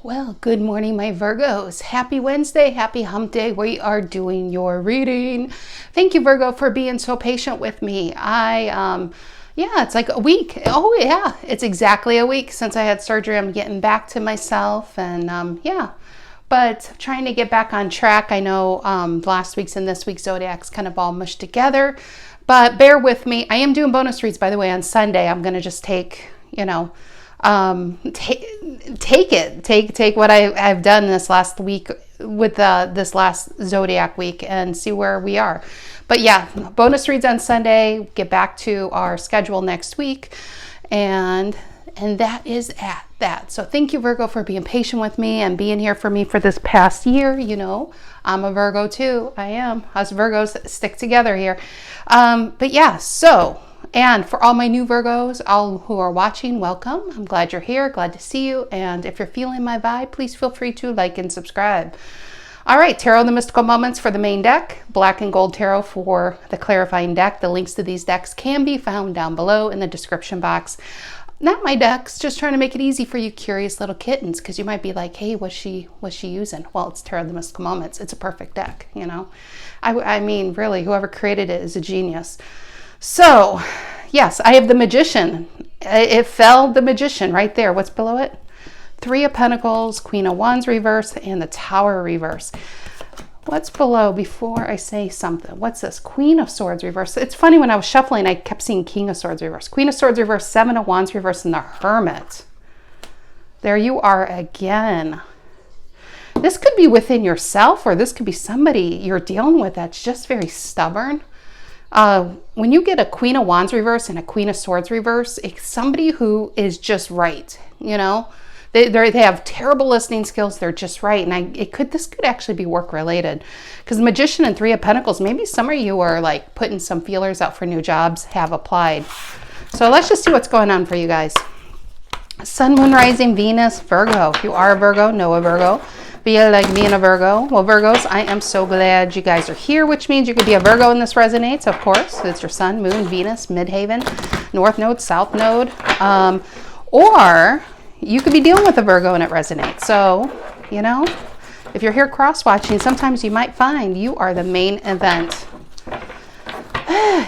Well, good morning, my Virgos. Happy Wednesday, happy hump day. We are doing your reading. Thank you, Virgo, for being so patient with me. Yeah, it's like a week. Oh, yeah, it's exactly a week since I had surgery. I'm getting back to myself and yeah, but trying to get back on track. I know last week's and this week's Zodiac's kind of all mushed together, but bear with me. I am doing bonus reads, by the way, on Sunday. I'm going to just take, take what I've done this last week with this last Zodiac week and see where we are. But yeah, bonus reads on Sunday, get back to our schedule next week, and that is at that. So thank you, Virgo, for being patient with me and being here for me for this past year. You know, I'm a Virgo too. I am. Us Virgos stick together here. But yeah, so, and for all my new Virgos, all who are watching, welcome. I'm glad you're here, glad to see you. And if you're feeling my vibe, please feel free to like and subscribe. All right, Tarot and the Mystical Moments for the main deck, Black and Gold Tarot for the clarifying deck. The links to these decks can be found down below in the description box. Not my decks, just trying to make it easy for you curious little kittens, because you might be like, hey, what's she using? Well, it's Tarot and the Mystical Moments. It's a perfect deck, you know. I mean, really, whoever created it is a genius. So, yes, I have the Magician. It fell the Magician right there. What's below it? Three of Pentacles, Queen of Wands reverse, and the Tower reverse. What's below before I say something? What's this? Queen of Swords reverse. It's funny, when I was shuffling, I kept seeing King of Swords reverse. Queen of Swords reverse, Seven of Wands reverse, and the Hermit. There you are again. This could be within yourself, or this could be somebody you're dealing with that's just very stubborn. When you get a Queen of Wands reverse and a Queen of Swords reverse, it's somebody who is just right, you know. They have terrible listening skills. They're just right. And this could actually be work related, because the Magician and Three of Pentacles, maybe some of you are like putting some feelers out for new jobs, have applied. So let's just see what's going on for you guys. Sun, Moon, Rising, Venus, Virgo. If you are a Virgo, know a Virgo. Feel like being a Virgo. Well, Virgos, I am so glad you guys are here, which means you could be a Virgo and this resonates, of course. It's your Sun, Moon, Venus, Midhaven, North Node, South Node. Or you could be dealing with a Virgo and it resonates. So, you know, if you're here cross-watching, sometimes you might find you are the main event.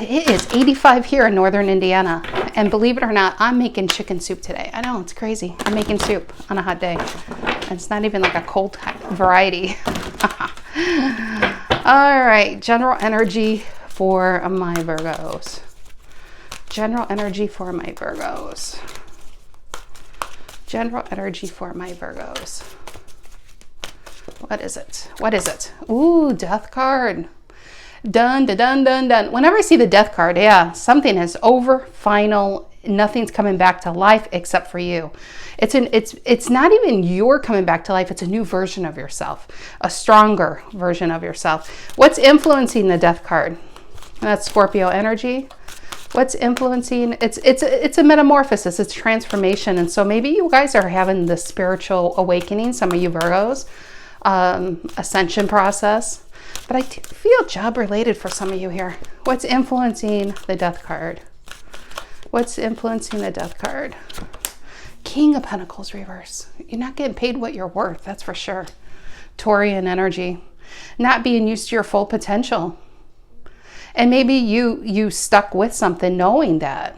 It is 85 here in northern Indiana. And believe it or not, I'm making chicken soup today. I know, it's crazy. I'm making soup on a hot day. And it's not even like a cold variety. All right, general energy for my Virgos. General energy for my Virgos. General energy for my Virgos. What is it? What is it? Ooh, Death card. Done, done, done, done. Whenever I see the Death card, yeah, something is over, final, nothing's coming back to life except for you. It's not even you're coming back to life, it's a new version of yourself, a stronger version of yourself. What's influencing the Death card? That's Scorpio energy. What's influencing? It's a metamorphosis, it's transformation. And so maybe you guys are having the spiritual awakening, some of you Virgos, ascension process. But I feel job related for some of you here. What's influencing the Death card? What's influencing the Death card? King of Pentacles reverse. You're not getting paid what you're worth, that's for sure. Taurian energy. Not being used to your full potential. And maybe you stuck with something knowing that.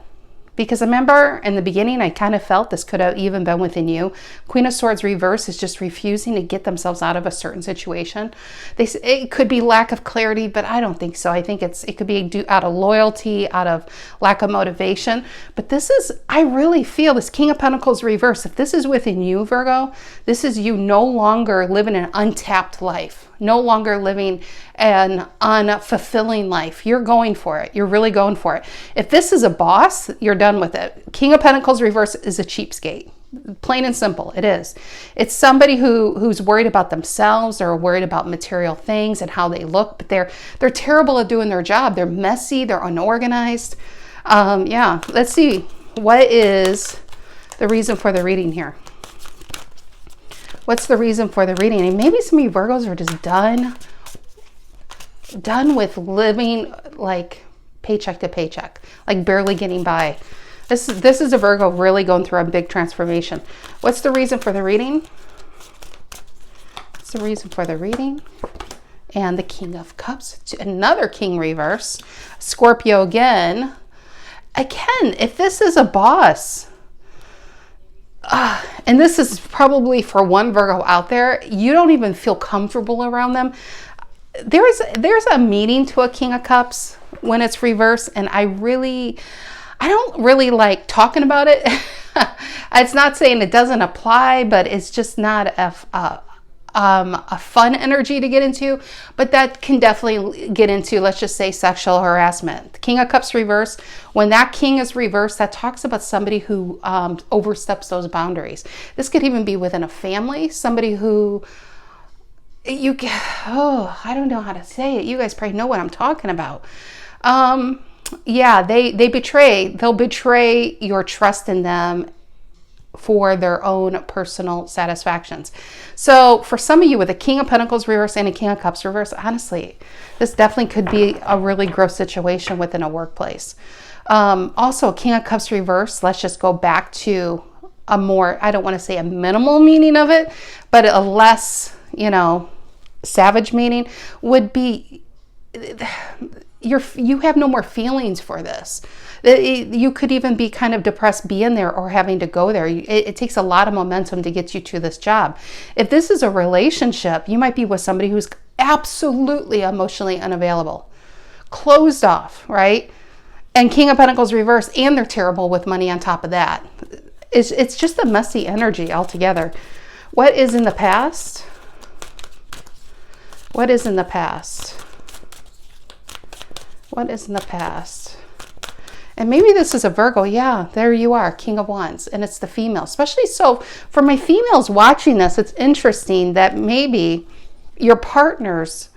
Because remember, in the beginning, I kind of felt this could have even been within you. Queen of Swords reverse is just refusing to get themselves out of a certain situation. It could be lack of clarity, but I don't think so. I think it could be out of loyalty, out of lack of motivation. But this is, I really feel this King of Pentacles reverse. If this is within you, Virgo, this is you no longer living an untapped life. No longer living an unfulfilling life. You're going for it. You're really going for it. If this is a boss, you're done with it. King of Pentacles reverse is a cheapskate. Plain and simple, it is. It's somebody who's worried about themselves or worried about material things and how they look, but they're terrible at doing their job. They're messy, they're unorganized. Yeah, let's see. What is the reason for the reading here? What's the reason for the reading? And maybe some of you Virgos are just done with living like paycheck to paycheck, like barely getting by. This is a Virgo really going through a big transformation. What's the reason for the reading? the reason for the reading. And the King of Cups, another King reverse. Scorpio again. Again, if this is a boss, and this is probably for one Virgo out there, you don't even feel comfortable around them. There's a meaning to a King of Cups when it's reversed, and I don't really like talking about it. It's not saying it doesn't apply, but it's just not a fun energy to get into, but that can definitely get into, let's just say, sexual harassment. The King of Cups reverse, when that king is reversed, that talks about somebody who oversteps those boundaries. This could even be within a family, somebody who I don't know how to say it. You guys probably know what I'm talking about. Yeah, they'll betray your trust in them for their own personal satisfactions. So for some of you with a King of Pentacles reverse and a King of Cups reverse, honestly, this definitely could be a really gross situation within a workplace. Also, a King of Cups reverse, let's just go back to a more, I don't want to say a minimal meaning of it, but a less, savage meaning would be you have no more feelings for this. You could even be kind of depressed being there or having to go there. It takes a lot of momentum to get you to this job. If this is a relationship, you might be with somebody who's absolutely emotionally unavailable, closed off, right? And King of Pentacles reverse, and they're terrible with money on top of that. It's just a messy energy altogether. What is in the past? What is in the past? What is in the past? And maybe this is a Virgo. Yeah, there you are, King of Wands. And it's the female. Especially so for my females watching this, it's interesting that maybe your partners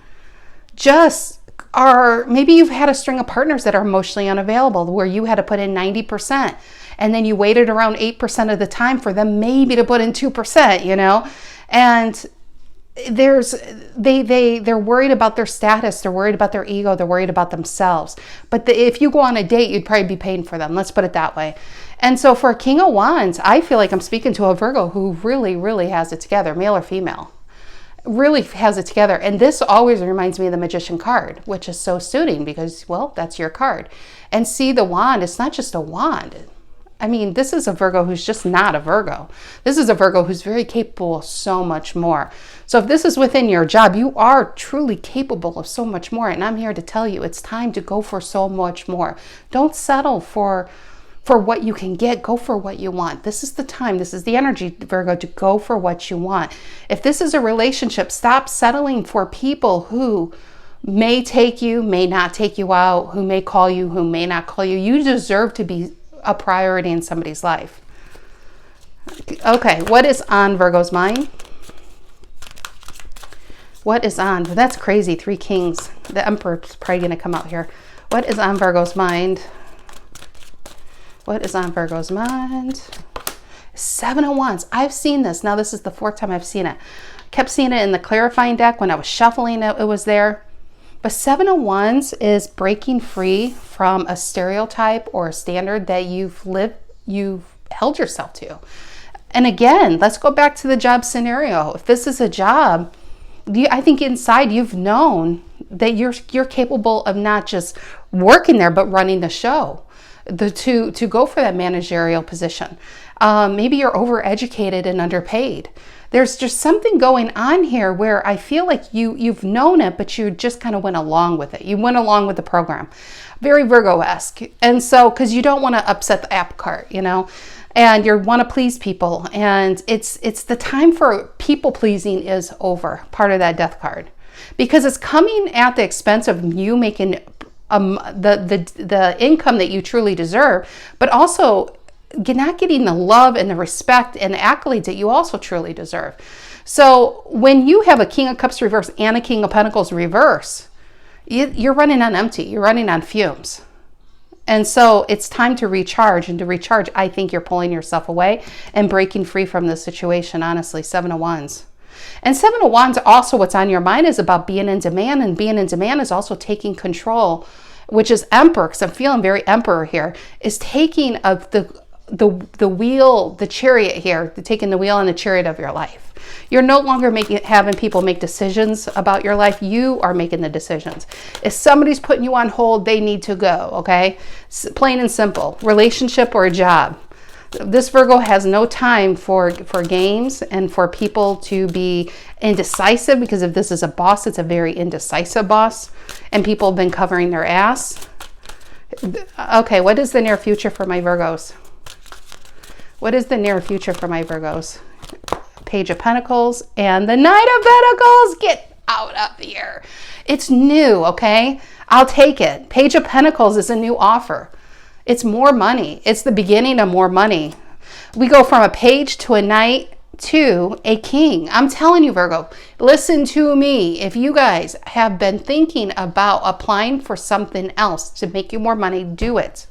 just are, maybe you've had a string of partners that are emotionally unavailable where you had to put in 90%. And then you waited around 8% of the time for them maybe to put in 2%, And they're worried about their status, they're worried about their ego, they're worried about themselves. But if you go on a date, you'd probably be paying for them. Let's put it that way. And so for a King of Wands, I feel like I'm speaking to a Virgo who really, really has it together, male or female. Really has it together. And this always reminds me of the Magician card, which is so suiting because, well, that's your card. And see the wand, it's not just a wand. I mean, this is a Virgo who's just not a Virgo. This is a Virgo who's very capable of so much more. So if this is within your job, you are truly capable of so much more. And I'm here to tell you, it's time to go for so much more. Don't settle for what you can get. Go for what you want. This is the time. This is the energy, Virgo, to go for what you want. If this is a relationship, stop settling for people who may take you, may not take you out, who may call you, who may not call you. You deserve to be a priority in somebody's life. Okay, what is on Virgo's mind? What is on? That's crazy. 3 kings. The Emperor's probably going to come out here. What is on Virgo's mind? What is on Virgo's mind? 7 of Wands. I've seen this. Now this is the 4th time I've seen it. Kept seeing it in the clarifying deck. When I was shuffling it, it was there. But 7 of Wands is breaking free from a stereotype or a standard that you've held yourself to. And again, let's go back to the job scenario. If this is a job, I think inside you've known that you're capable of not just working there, but running the show. To go for that managerial position. Maybe you're overeducated and underpaid. There's just something going on here where I feel like you've known it, but you just kind of went along with it. You went along with the program. Very Virgo-esque. And so, because you don't want to upset the apple cart, and you want to please people. And it's the time for people pleasing is over, part of that death card. Because it's coming at the expense of you making the income that you truly deserve, but also not getting the love and the respect and the accolades that you also truly deserve. So when you have a King of Cups reverse and a King of Pentacles reverse, you're running on empty. You're running on fumes. And so it's time to recharge. And to recharge, I think you're pulling yourself away and breaking free from this situation, honestly. 7 of Wands. And 7 of Wands, also what's on your mind is about being in demand. And being in demand is also taking control, which is Emperor, because I'm feeling very Emperor here, is taking of the the wheel, the chariot here, taking the wheel and the chariot of your life. You're no longer having people make decisions about your life. You are making the decisions. If somebody's putting you on hold, they need to go, okay? Plain and simple. Relationship or a job. This Virgo has no time for games and for people to be indecisive, because if this is a boss, it's a very indecisive boss, and people have been covering their ass. Okay, what is the near future for my Virgos? What is the near future for my Virgos? Page of Pentacles and the Knight of Pentacles. Get out of here. It's new, okay? I'll take it. Page of Pentacles is a new offer. It's more money. It's the beginning of more money. We go from a page to a knight to a king. I'm telling you, Virgo, listen to me. If you guys have been thinking about applying for something else to make you more money, do it.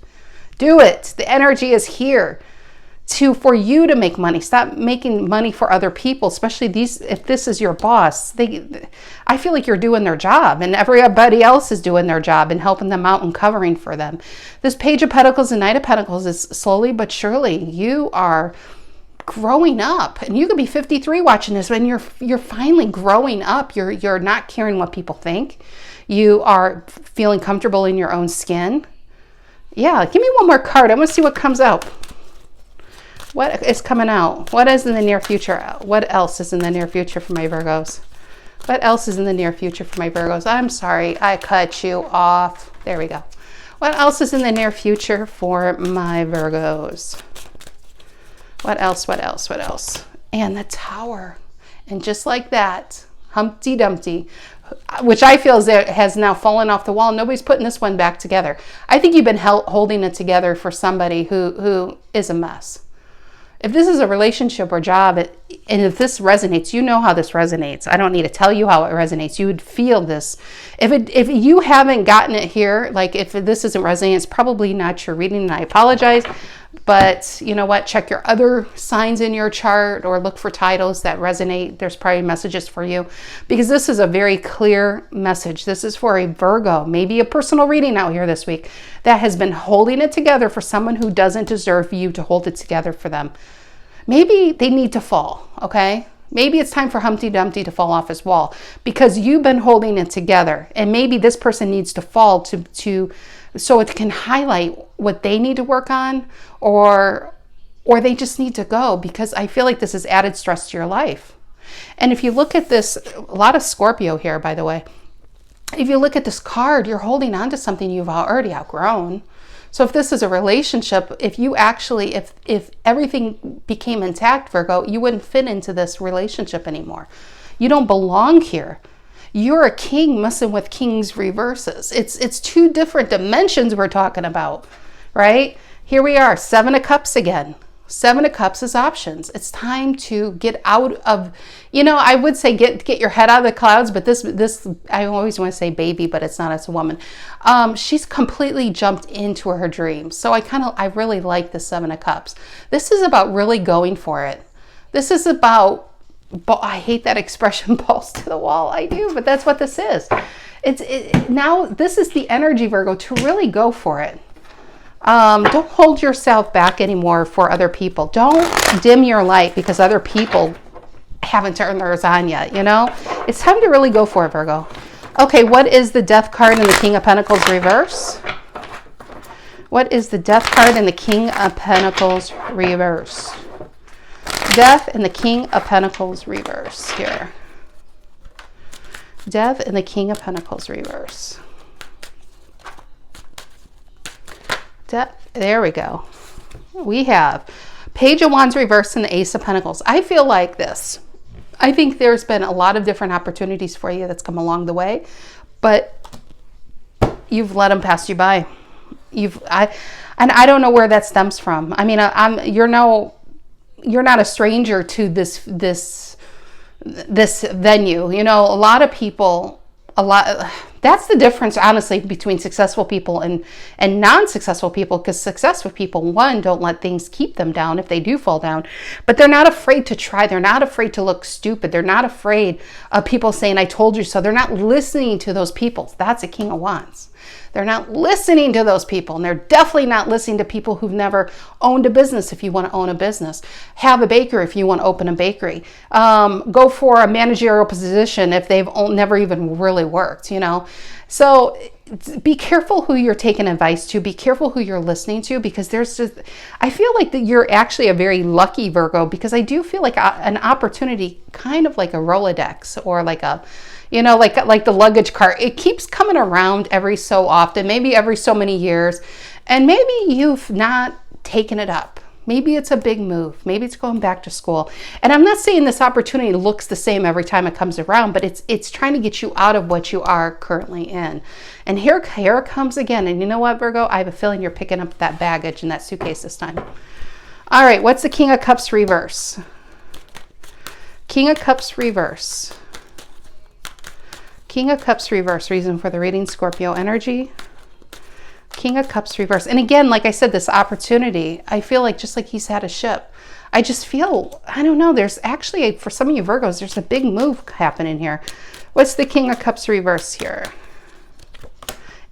Do it. The energy is here for you to make money. Stop making money for other people, especially if this is your boss. I feel like you're doing their job, and everybody else is doing their job and helping them out and covering for them. This Page of Pentacles and Knight of Pentacles is slowly but surely, you are growing up, and you could be 53 watching this, and you're finally growing up. You're not caring what people think. You are feeling comfortable in your own skin. Yeah, give me one more card. I want to see what comes out. What is coming out? What is in the near future? What else is in the near future for my Virgos? What else is in the near future for my Virgos? I'm sorry, I cut you off. There we go. What else is in the near future for my Virgos? What else? What else? What else? And the Tower. And just like that, Humpty Dumpty, which I feel has now fallen off the wall. Nobody's putting this one back together. I think you've been holding it together for somebody who is a mess. If this is a relationship or job, and if this resonates, you know how this resonates. I don't need to tell you how it resonates. You would feel this. If you haven't gotten it here, like if this isn't resonating, it's probably not your reading, and I apologize. But you know what? Check your other signs in your chart or look for titles that resonate. There's probably messages for you, because this is a very clear message. This is for a Virgo, maybe a personal reading out here this week, that has been holding it together for someone who doesn't deserve you to hold it together for them. Maybe they need to fall, okay? Maybe it's time for Humpty Dumpty to fall off his wall, because you've been holding it together, and maybe this person needs to fall so it can highlight what they need to work on, or they just need to go, because I feel like this is added stress to your life. And if you look at this, a lot of Scorpio here, by the way, if you look at this card, you're holding on to something you've already outgrown. So if this is a relationship, if everything became intact, Virgo, you wouldn't fit into this relationship anymore. You don't belong here. You're a king messing with king's reverses. It's two different dimensions we're talking about, right? Here we are, 7 of Cups again. 7 of Cups is options. It's time to get out of, I would say get your head out of the clouds, but this I always want to say baby, but it's not, it's a woman. She's completely jumped into her dreams. So I really like the 7 of Cups. This is about really going for it. This is about, I hate that expression, balls to the wall. I do, but that's what this is. Now this is the energy, Virgo, to really go for it. Don't hold yourself back anymore for other people. Don't dim your light because other people haven't turned theirs on yet, It's time to really go for it, Virgo. Okay, what is the Death card in the King of Pentacles reverse? What is the Death card in the King of Pentacles reverse? Death and the King of Pentacles reverse here. Death and the King of Pentacles reverse. There we go. We have Page of Wands reverse and the Ace of Pentacles. I feel like this. I think there's been a lot of different opportunities for you that's come along the way, but you've let them pass you by. And I don't know where that stems from. I mean, you're not a stranger to this venue. A lot of people, that's the difference, honestly, between successful people and non-successful people, because successful people, one, don't let things keep them down if they do fall down, but they're not afraid to try. They're not afraid to look stupid. They're not afraid of people saying, I told you so. They're not listening to those people. That's a King of Wands. They're not listening to those people, and they're definitely not listening to people who've never owned a business. If you want to own a business, have a bakery if you want to open a bakery, go for a managerial position if they've never even really worked, So be careful who you're taking advice to. Be careful who you're listening to, because I feel like that you're actually a very lucky Virgo, because I do feel like an opportunity, kind of like a Rolodex, or like a, like the luggage cart. It keeps coming around every so often, maybe every so many years, and maybe you've not taken it up. Maybe it's a big move. Maybe it's going back to school. And I'm not saying this opportunity looks the same every time it comes around, but it's trying to get you out of what you are currently in. And here it comes again. And you know what, Virgo? I have a feeling you're picking up that baggage in that suitcase this time. All right, what's the King of Cups reverse? King of Cups reverse. King of Cups reverse, reason for the reading, Scorpio energy. King of Cups reverse. And again, like I said, this opportunity, I feel like just like he's had a ship. I just feel, I don't know, there's actually, for some of you Virgos, there's a big move happening here. What's the King of Cups reverse here?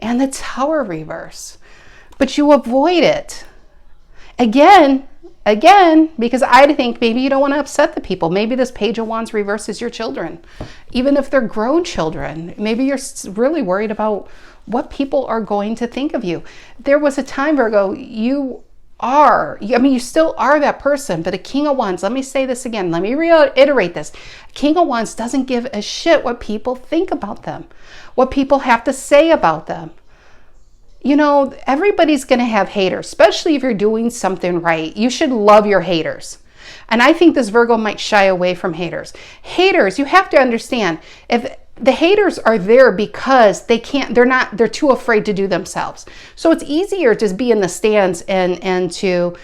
And the Tower reverse. But you avoid it. Again, because I think maybe you don't want to upset the people. Maybe this Page of Wands reverse is your children. Even if they're grown children, maybe you're really worried about what people are going to think of you. There was a time, Virgo, you still are that person, but a King of Wands, let me say this again, let me reiterate this. King of Wands doesn't give a shit what people think about them, what people have to say about them. Everybody's going to have haters, especially if you're doing something right. You should love your haters. And I think this Virgo might shy away from haters. Haters, you have to understand, if the haters are there because they're too afraid to do themselves. So it's easier to be in the stands and to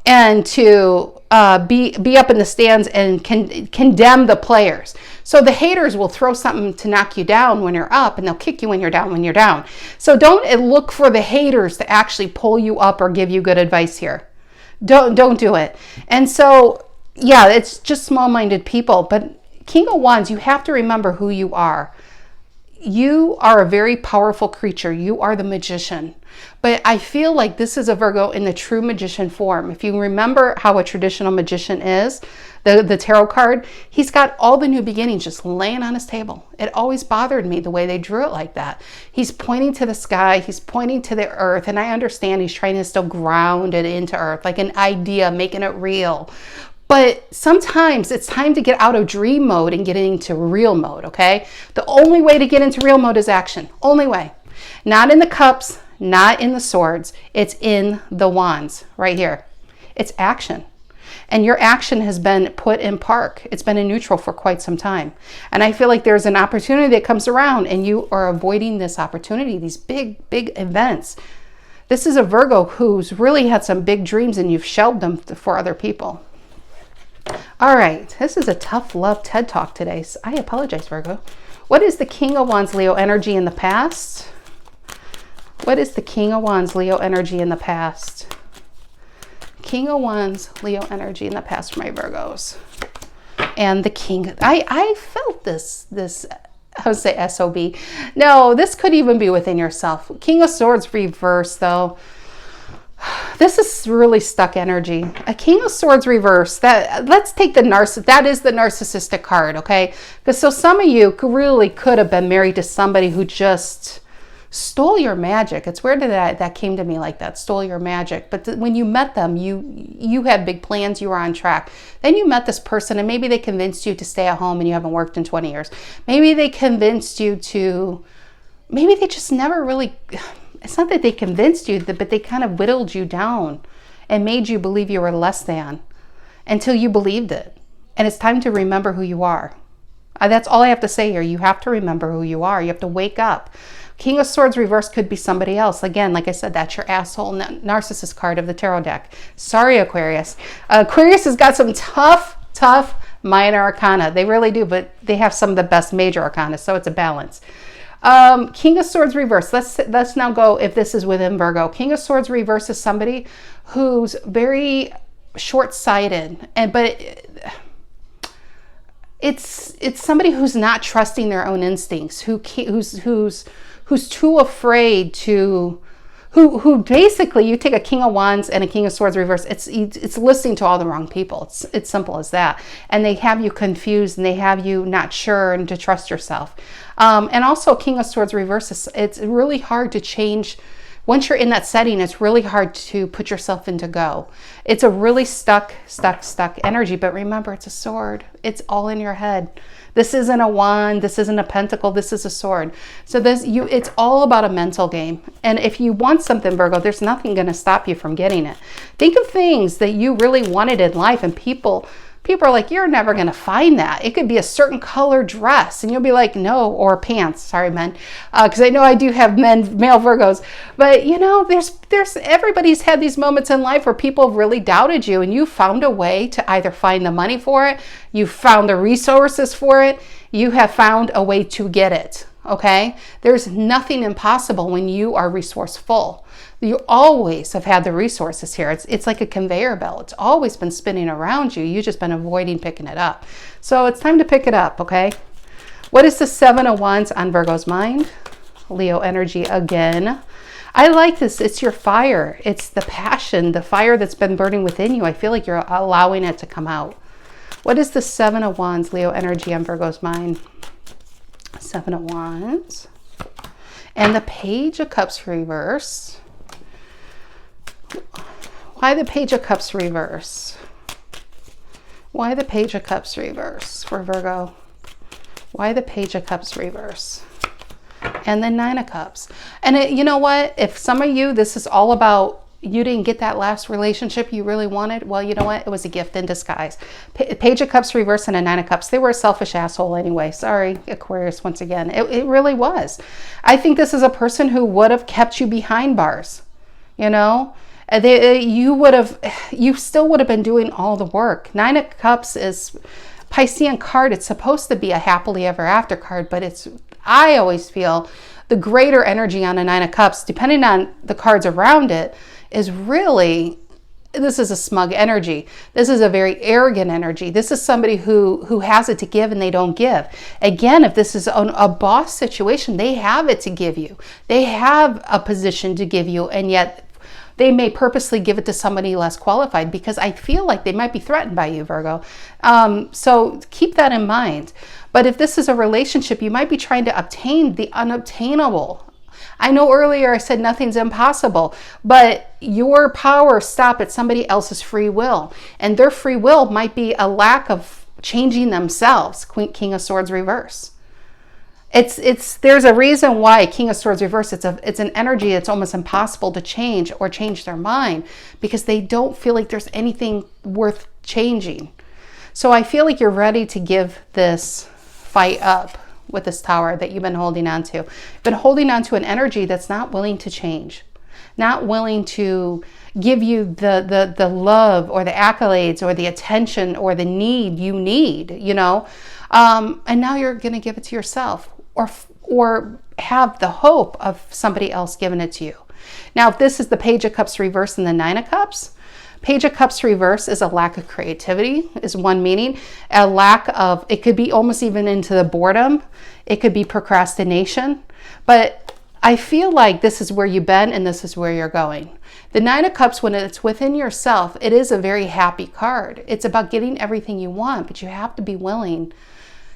be up in the stands and condemn the players. So the haters will throw something to knock you down when you're up, and they'll kick you when you're down. So don't look for the haters to actually pull you up or give you good advice here. Don't do it. And so, yeah, it's just small-minded people. But King of Wands, you have to remember who you are. You are a very powerful creature. You are the magician. But I feel like this is a Virgo in the true magician form. If you remember how a traditional magician is, the tarot card, he's got all the new beginnings just laying on his table. It always bothered me the way they drew it like that. He's pointing to the sky, he's pointing to the earth, and I understand he's trying to still ground it into earth, like an idea, making it real. But sometimes it's time to get out of dream mode and get into real mode, okay? The only way to get into real mode is action. Only way. Not in the cups, not in the swords. It's in the wands right here. It's action. And your action has been put in park. It's been in neutral for quite some time. And I feel like there's an opportunity that comes around and you are avoiding this opportunity, these big, big events. This is a Virgo who's really had some big dreams and you've shelved them for other people. All right, this is a tough love TED Talk today. So I apologize, Virgo. What is the King of Wands Leo energy in the past? What is the King of Wands Leo energy in the past? King of Wands Leo energy in the past for my Virgos. And the King, I felt this, I would say SOB. No, this could even be within yourself. King of Swords reverse though. This is really stuck energy. A King of Swords reverse. Let's take the that is the narcissistic card, okay? Because so some of you really could have been married to somebody who just stole your magic. It's weird that came to me like that, stole your magic. But when you met them, you had big plans, you were on track. Then you met this person and maybe they convinced you to stay at home and you haven't worked in 20 years. Maybe they convinced you to, maybe they just never really, it's not that they convinced you, but they kind of whittled you down and made you believe you were less than until you believed it. And it's time to remember who you are. That's all I have to say here. You have to remember who you are. You have to wake up. King of Swords reverse could be somebody else. Again, like I said, that's your asshole narcissist card of the tarot deck. Sorry, Aquarius. Aquarius has got some tough minor arcana. They really do, but they have some of the best major arcana, so it's a balance. King of Swords reverse. Let's now go if this is within Virgo. King of Swords reverse is somebody who's very short-sighted, but it's somebody who's not trusting their own instincts, who's who's too afraid to, who basically, you take a King of Wands and a King of Swords reverse, it's listening to all the wrong people. It's simple as that. And they have you confused, and they have you not sure and to trust yourself. And also King of Swords reverse, it's really hard to change. Once you're in that setting, it's really hard to put yourself into go. It's a really stuck energy. But remember, it's a sword. It's all in your head. This isn't a wand. This isn't a pentacle. This is a sword. So it's all about a mental game. And if you want something, Virgo, there's nothing going to stop you from getting it. Think of things that you really wanted in life, and people are like, you're never going to find that. It could be a certain color dress, and you'll be like, no, or pants. Sorry, men, because I know I do have male Virgos. But you know, there's everybody's had these moments in life where people have really doubted you, and you found a way to either find the money for it, you found the resources for it, you have found a way to get it. Okay, there's nothing impossible when you are resourceful. You always have had the resources here. It's like a conveyor belt. It's always been spinning around you. You've just been avoiding picking it up. So it's time to pick it up, okay? What is the Seven of Wands on Virgo's mind? Leo energy again. I like this. It's your fire. It's the passion, the fire that's been burning within you. I feel like you're allowing it to come out. What is the Seven of Wands, Leo energy on Virgo's mind? Seven of Wands. And the Page of Cups reverse. Why the Page of Cups reverse? Why the Page of Cups reverse for Virgo? Why the Page of Cups reverse? And the Nine of Cups. And you know what? If some of you, this is all about, you didn't get that last relationship you really wanted. Well, you know what? It was a gift in disguise. Page of Cups reverse and a Nine of Cups. They were a selfish asshole anyway. Sorry, Aquarius, once again. It really was. I think this is a person who would have kept you behind bars. You know? You still would have been doing all the work. Nine of Cups is Piscean card. It's supposed to be a happily ever after card, but I always feel the greater energy on a Nine of Cups, depending on the cards around it, is really, this is a smug energy. This is a very arrogant energy. This is somebody who has it to give and they don't give. Again, if this is a boss situation, they have it to give you. They have a position to give you, and yet they may purposely give it to somebody less qualified because I feel like they might be threatened by you, Virgo. So keep that in mind. But if this is a relationship, you might be trying to obtain the unobtainable. I know earlier I said nothing's impossible, but your powers stop at somebody else's free will. And their free will might be a lack of changing themselves. King of Swords reverse. There's a reason why King of Swords reverse, it's an energy that's almost impossible to change or change their mind because they don't feel like there's anything worth changing. So I feel like you're ready to give this fight up with this Tower that you've been holding on to. You've been holding on to an energy that's not willing to change, not willing to give you the love or the accolades or the attention or the need you need, you know. And now you're going to give it to yourself or have the hope of somebody else giving it to you. Now, if this is the Page of Cups reverse and the Nine of Cups, Page of Cups reverse is a lack of creativity, is one meaning. A lack of, it could be almost even into the boredom. It could be procrastination. But I feel like this is where you've been and this is where you're going. The Nine of Cups, when it's within yourself, it is a very happy card. It's about getting everything you want, but you have to be willing.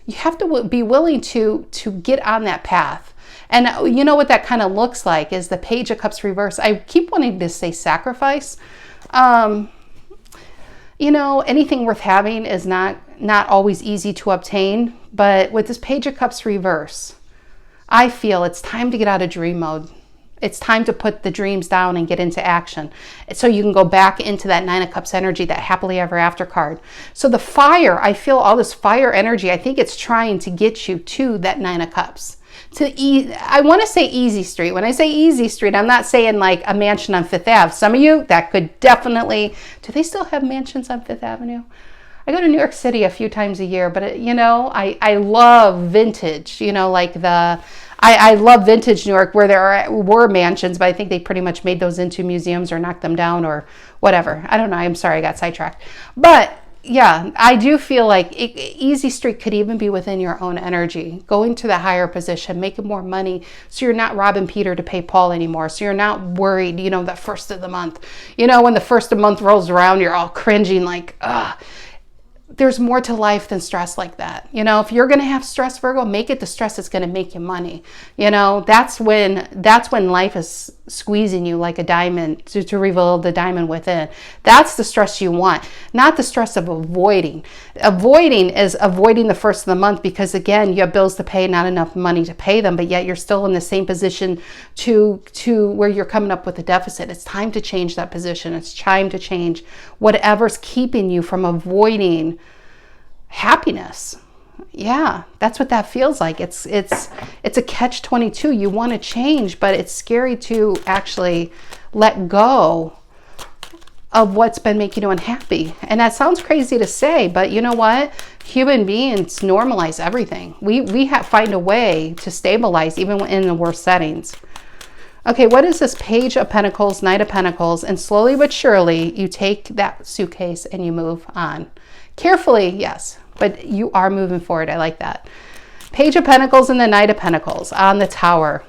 You have to be willing to get on that path. And you know what that kind of looks like is the Page of Cups reverse. I keep wanting to say sacrifice. You know, anything worth having is not always easy to obtain. But with this Page of Cups reverse, I feel it's time to get out of dream mode. It's time to put the dreams down and get into action. So you can go back into that Nine of Cups energy, that happily ever after card. So the fire, I feel all this fire energy, I think it's trying to get you to that Nine of Cups. I want to say easy street. When I say easy street, I'm not saying like a mansion on Fifth Ave. Some of you, that could definitely, do they still have mansions on Fifth Avenue? I go to New York City a few times a year, but you know, I love vintage, you know, like I love vintage New York where there were mansions, but I think they pretty much made those into museums or knocked them down or whatever. I don't know. I'm sorry, I got sidetracked. But yeah, I do feel like easy street could even be within your own energy, going to the higher position, making more money, so you're not robbing Peter to pay Paul anymore. So you're not worried, you know, the first of the month, you know, when the first of the month rolls around, you're all cringing like, ugh. There's more to life than stress like that. You know, if you're going to have stress, Virgo, make it the stress that's going to make you money. You know, that's when life is squeezing you like a diamond to reveal the diamond within. That's the stress you want, not the stress of avoiding. Avoiding is avoiding the first of the month because, again, you have bills to pay, not enough money to pay them, but yet you're still in the same position to where you're coming up with a deficit. It's time to change that position. It's time to change whatever's keeping you from avoiding happiness. Yeah, that's what that feels like. It's a catch-22. You want to change, but it's scary to actually let go of what's been making you unhappy. And that sounds crazy to say, but you know what? Human beings normalize everything. We find a way to stabilize even in the worst settings. Okay, what is this? Page of Pentacles, Knight of Pentacles, and slowly but surely you take that suitcase and you move on. Carefully, yes, but you are moving forward. I like that. Page of Pentacles and the Knight of Pentacles on the Tower.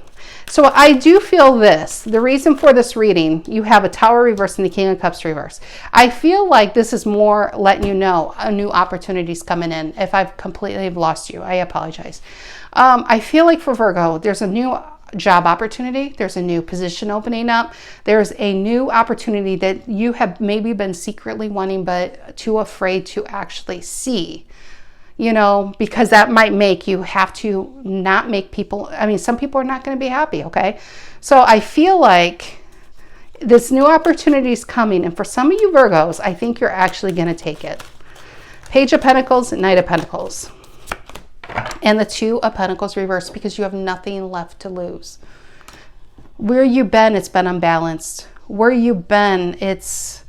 So I do feel this. The reason for this reading, you have a Tower reverse and the King of Cups reverse. I feel like this is more letting you know a new opportunities coming in. If I've completely lost you, I apologize. I feel like for Virgo, there's a new job opportunity. There's a new position opening up. There's a new opportunity that you have maybe been secretly wanting, but too afraid to actually see, you know, because that might make you have to not make people, I mean, some people are not going to be happy. Okay. So I feel like this new opportunity is coming. And for some of you Virgos, I think you're actually going to take it. Page of Pentacles, Knight of Pentacles. And the Two of Pentacles reversed because you have nothing left to lose. Where you've been, it's been unbalanced. Where you've been, it's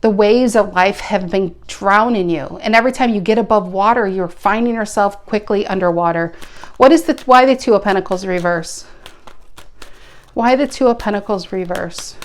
the waves of life have been drowning you. And every time you get above water, you're finding yourself quickly underwater. Why the Two of Pentacles reverse? Why the Two of Pentacles reverse?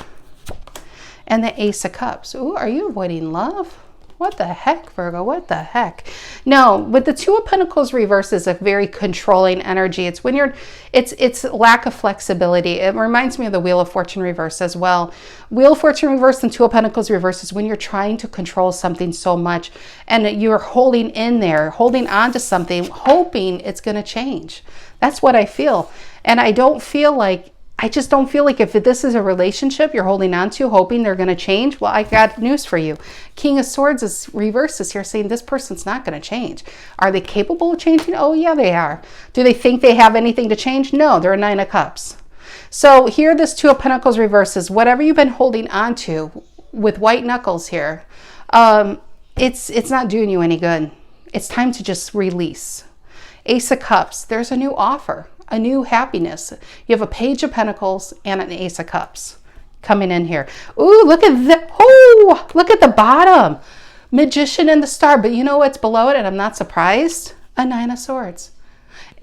And the Ace of Cups. Ooh, are you avoiding love? What the heck, Virgo? What the heck? No, but the Two of Pentacles reverse is a very controlling energy. It's when you're, it's lack of flexibility. It reminds me of the Wheel of Fortune reverse as well. Wheel of Fortune reverse and Two of Pentacles reverse is when you're trying to control something so much and you're holding in there, holding on to something, hoping it's going to change. That's what I feel. And I just don't feel like if this is a relationship you're holding on to, hoping they're going to change. Well, I got news for you. King of Swords is reverses here, saying this person's not going to change. Are they capable of changing? Oh, yeah, they are. Do they think they have anything to change? No, they're a Nine of Cups. So here, this Two of Pentacles reverses. Whatever you've been holding on to with white knuckles here, it's not doing you any good. It's time to just release. Ace of Cups. There's a new offer. A new happiness. You have a Page of Pentacles and an Ace of Cups coming in here. Ooh, look at that. Oh, look at the bottom. Magician and the Star. But you know what's below it? And I'm not surprised. A Nine of Swords.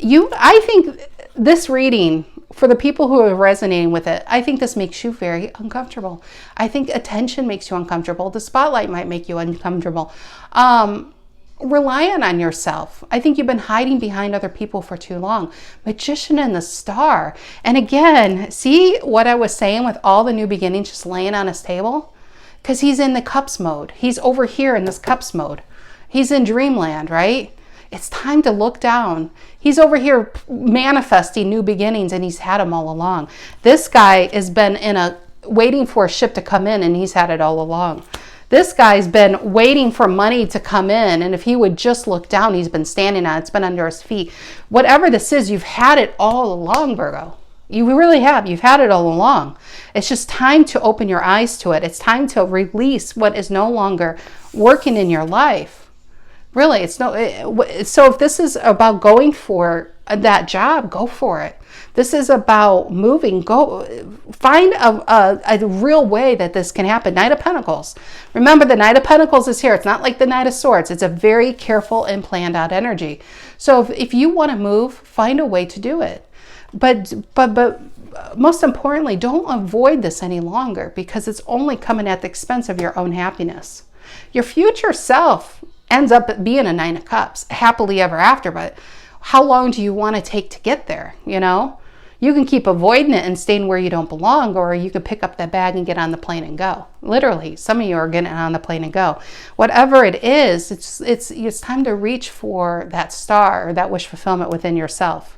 I think this reading, for the people who are resonating with it, I think this makes you very uncomfortable. I think attention makes you uncomfortable. The spotlight might make you uncomfortable. Relying on yourself. I think you've been hiding behind other people for too long. Magician and the Star. And again, see what I was saying with all the new beginnings just laying on his table? Because he's in the Cups mode. He's over here in this Cups mode. He's in dreamland, right? It's time to look down. He's over here manifesting new beginnings and he's had them all along. This guy has been waiting for a ship to come in and he's had it all along. This guy's been waiting for money to come in, and if he would just look down, he's been standing on it. It's been under his feet. Whatever this is, you've had it all along, Virgo. You really have. You've had it all along. It's just time to open your eyes to it. It's time to release what is no longer working in your life. Really, so if this is about going for that job, go for it. This is about moving. Go find a real way that this can happen. Knight of Pentacles. Remember, the Knight of Pentacles is here. It's not like the Knight of Swords. It's a very careful and planned out energy. So if you want to move, find a way to do it. But most importantly, don't avoid this any longer because it's only coming at the expense of your own happiness. Your future self ends up being a 9 of Cups, happily ever after, but how long do you want to take to get there? You know, you can keep avoiding it and staying where you don't belong, or you can pick up that bag and get on the plane and go. Literally, some of you are getting on the plane and go. Whatever it is, it's time to reach for that star or that wish fulfillment within yourself.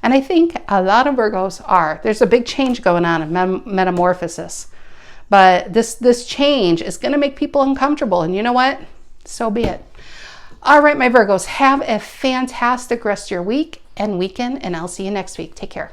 And I think a lot of Virgos are. There's a big change going on in metamorphosis. But this change is going to make people uncomfortable. And you know what? So be it. All right, my Virgos, have a fantastic rest of your week and weekend, and I'll see you next week. Take care.